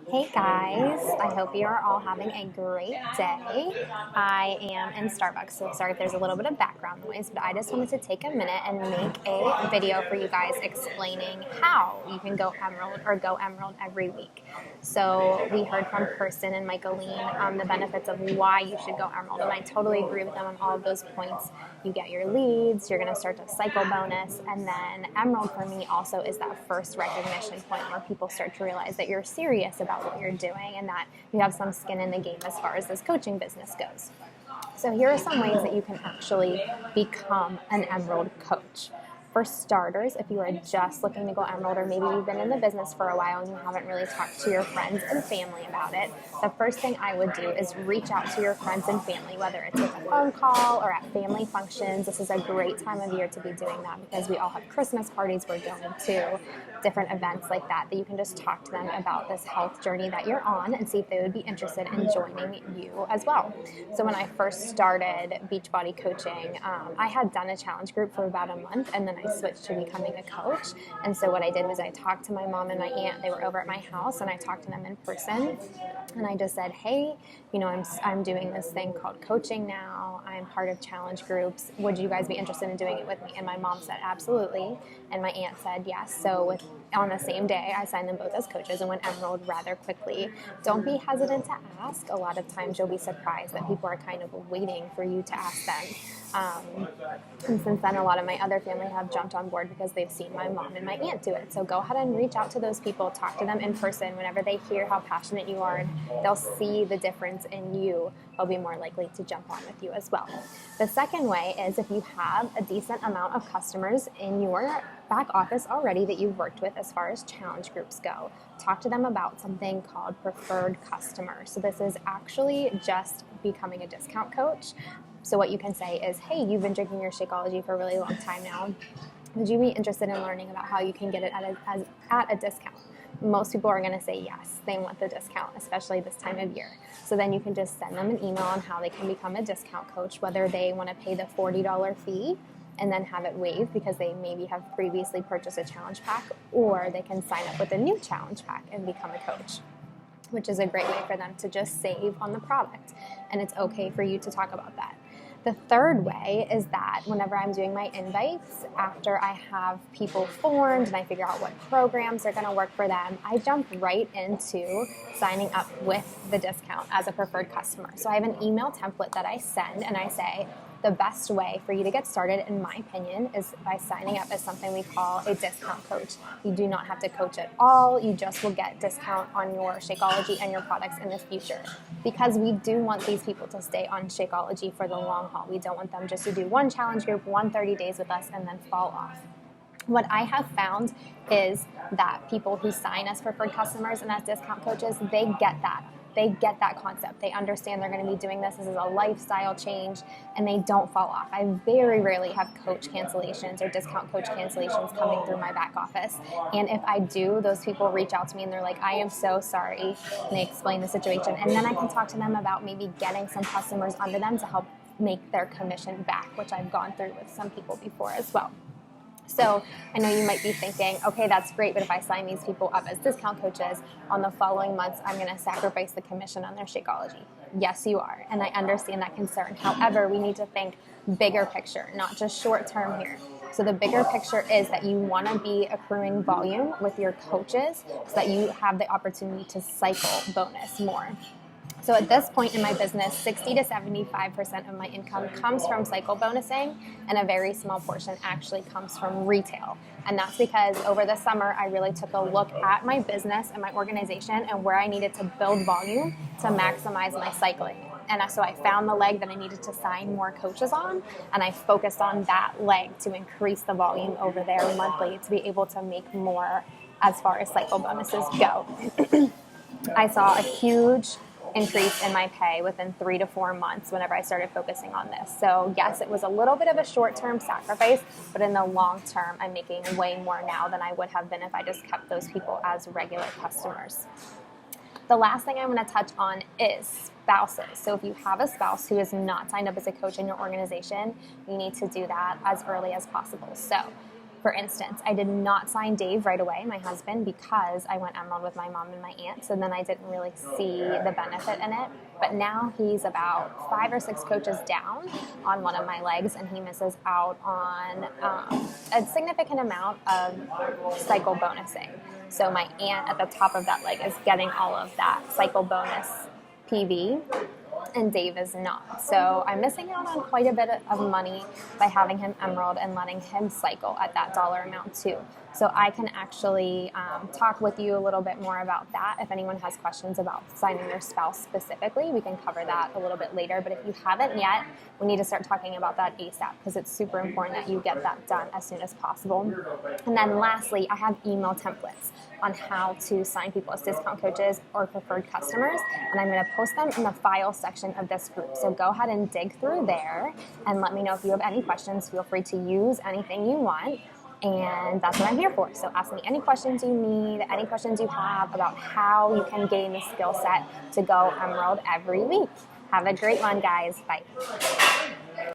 Hey guys, I hope you are all having a great day. I am in Starbucks, so sorry if there's a little bit of background noise, but I just wanted to take a minute and make a video for you guys explaining how you can go Emerald or go Emerald every week. So we heard from Kirsten and Michaeline on the benefits of why you should go Emerald, and I totally agree with them on all of those points. You get your leads, you're going to start to cycle bonus, and then Emerald for me also is that first recognition point where people start to realize that you're serious about what you're doing and that you have some skin in the game as far as this coaching business goes. So here are some ways that you can actually become an Emerald coach. For starters, if you are just looking to go Emerald, or maybe you've been in the business for a while and you haven't really talked to your friends and family about it, the first thing I would do is reach out to your friends and family, whether it's with a phone call or at family functions. This is a great time of year to be doing that because we all have Christmas parties we're going to, different events like that you can just talk to them about this health journey that you're on and see if they would be interested in joining you as well. So when I first started Beachbody coaching, I had done a challenge group for about a month, and then I switched to becoming a coach. And so what I did was I talked to my mom and my aunt. They were over at my house, and I talked to them in person. And I just said, hey, I'm doing this thing called coaching now. I'm part of challenge groups. Would you guys be interested in doing it with me? And my mom said, absolutely. And my aunt said, yes. So on the same day, I signed them both as coaches and went Emerald rather quickly. Don't be hesitant to ask. A lot of times you'll be surprised that people are kind of waiting for you to ask them. And since then, a lot of my other family have jumped on board because they've seen my mom and my aunt do it. So go ahead and reach out to those people, talk to them in person. Whenever they hear how passionate you are, they'll see the difference in you. They'll be more likely to jump on with you as well. The second way is if you have a decent amount of customers in your back office already that you've worked with as far as challenge groups go, talk to them about something called preferred customer. So this is actually just becoming a discount coach. So what you can say is, hey, you've been drinking your Shakeology for a really long time now. Would you be interested in learning about how you can get it at a discount? Most people are going to say yes, they want the discount, especially this time of year. So then you can just send them an email on how they can become a discount coach, whether they want to pay the $40 fee and then have it waived because they maybe have previously purchased a challenge pack, or they can sign up with a new challenge pack and become a coach, which is a great way for them to just save on the product. And it's okay for you to talk about that. The third way is that whenever I'm doing my invites, after I have people formed and I figure out what programs are going to work for them, I jump right into signing up with the discount as a preferred customer. So I have an email template that I send, and I say, the best way for you to get started, in my opinion, is by signing up as something we call a discount coach. You do not have to coach at all. You just will get discount on your Shakeology and your products in the future. Because we do want these people to stay on Shakeology for the long haul. We don't want them just to do one challenge group, 130 days with us, and then fall off. What I have found is that people who sign as preferred customers and as discount coaches, they get that. They get that concept. They understand they're going to be doing this. This is a lifestyle change, and they don't fall off. I very rarely have coach cancellations or discount coach cancellations coming through my back office. And if I do, those people reach out to me and they're like, I am so sorry. And they explain the situation. And then I can talk to them about maybe getting some customers under them to help make their commission back, which I've gone through with some people before as well. So I know you might be thinking, okay, that's great, but if I sign these people up as discount coaches, on the following months, I'm going to sacrifice the commission on their Shakeology. Yes, you are, and I understand that concern. However, we need to think bigger picture, not just short term here. So the bigger picture is that you want to be accruing volume with your coaches so that you have the opportunity to cycle bonus more. So at this point in my business, 60 to 75% of my income comes from cycle bonusing, and a very small portion actually comes from retail. And that's because over the summer, I really took a look at my business and my organization and where I needed to build volume to maximize my cycling. And so I found the leg that I needed to sign more coaches on, and I focused on that leg to increase the volume over there monthly to be able to make more as far as cycle bonuses go. I saw a huge increase in my pay within 3 to 4 months whenever I started focusing on this. So yes, it was a little bit of a short-term sacrifice, but in the long term, I'm making way more now than I would have been if I just kept those people as regular customers. The last thing I'm going to touch on is spouses. So if you have a spouse who is not signed up as a coach in your organization, you need to do that as early as possible. So For instance, I did not sign Dave right away, my husband, because I went Emerald with my mom and my aunt, so then I didn't really see the benefit in it. But now he's about 5 or 6 coaches down on one of my legs, and he misses out on a significant amount of cycle bonusing. So my aunt at the top of that leg is getting all of that cycle bonus PV, and Dave is not. So I'm missing out on quite a bit of money by having him Emerald and letting him cycle at that dollar amount too. So I can actually talk with you a little bit more about that. If anyone has questions about signing their spouse specifically, we can cover that a little bit later. But if you haven't yet, we need to start talking about that ASAP, because it's super important that you get that done as soon as possible. And then lastly, I have email templates on how to sign people as discount coaches or preferred customers, and I'm going to post them in the file section of this group. So go ahead and dig through there and let me know if you have any questions. Feel free to use anything you want, and that's what I'm here for. So ask me any questions you need, any questions you have about how you can gain the skill set to go Emerald every week. Have a great one, guys. Bye.